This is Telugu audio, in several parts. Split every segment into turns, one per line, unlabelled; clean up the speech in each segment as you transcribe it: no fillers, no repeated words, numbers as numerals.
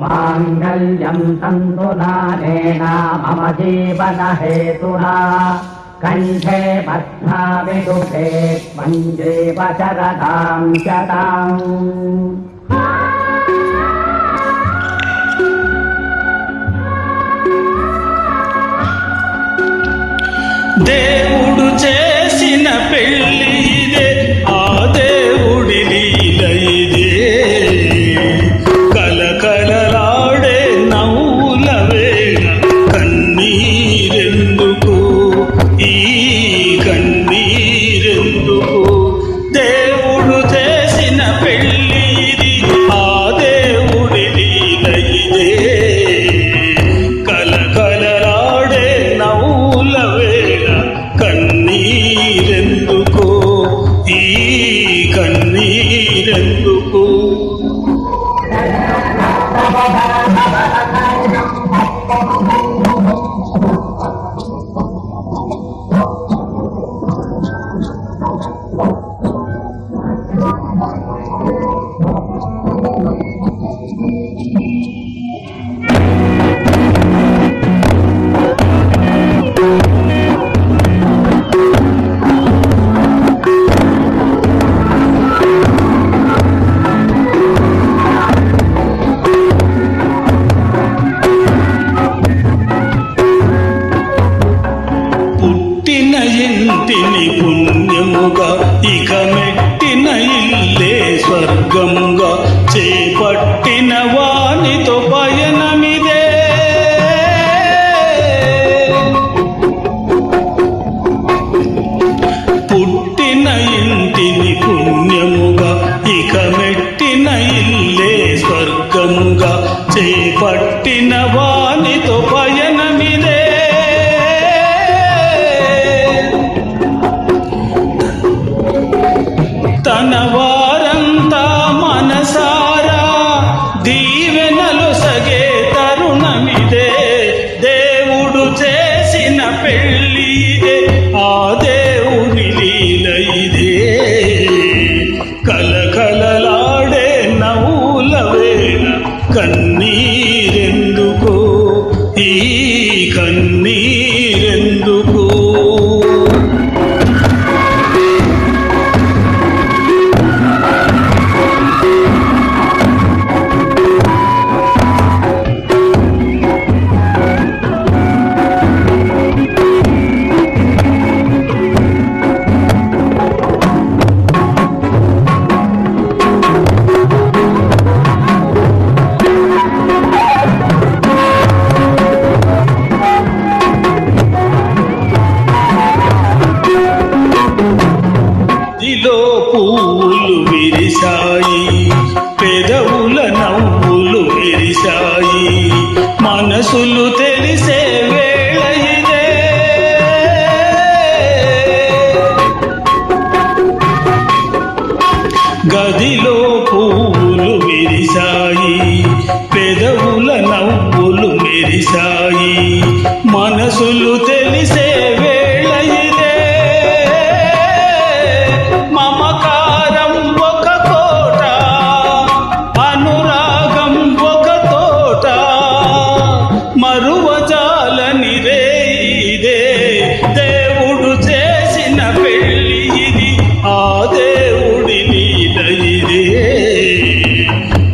माङ्गल्यं तन्तुनानेन मम जीवनहेतुना कण्ठे बध्नामिदुषे मञ्जीव शरदां शताम्।
దేవుడు చేసిన పెళ్లి ఇదే, ఆ దేవుడి లీల ఇదే. కలకలలాడే నవ్వుల వేళ కన్నీరెందుకు, ఈ కన్నీరెందుకు? దేవుడు చేసిన పెళ్లి ఇది, ఆ దేవుడి లీల ఇదే. కలకలలాడే నవ్వుల వేళ కన్నీరెందుకు, ఈ కన్నీరెందుకు? పుట్టిన ఇంటిని పుణ్యముగా, ఇక మెట్టిన ఇల్లే స్వర్గముగా, చేపట్టిన వానితో పయనమిదే. పుట్టిన ఇంటిని పుణ్యముగా, ఇక మెట్టిన ఇల్లే స్వర్గముగా, చేపట్టిన వానితో పయనమిదే. తన వారంతా మనసారా దీవెనలు సగే తరుణమిదే. దేవుడు చేసిన పెళ్లి ఇదే, ఆ దేవుని లీల ఇదే. కలకలలాడే నవ్వుల వేళ కన్నీరెందుకు, ఈ కన్నీరెందుకు? ఇదిలో పువ్వులు విరిశాయి, పెదవుల నవ్వులు విరిశాయి, మనసులు తెలిసే వేళ ఇదే. గదిలో పువ్వులు విరిశాయి, పెదవుల నవ్వులు మెరిశాయి, మనసులు తెలిసే వేళ ఇదే. మమకారం ఒక కోట, అనురాగం ఒక తోట, మరువజాలని రేయిదే. దేవుడు చేసిన పెళ్లి ఇది, ఆ దేవుడి లీల ఇదే.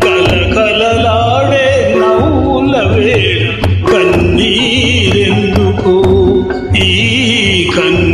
కలకలలాడే నవ్వుల వేళ కన్నీరెందుకు, ఈ కన్నీరెందుకు?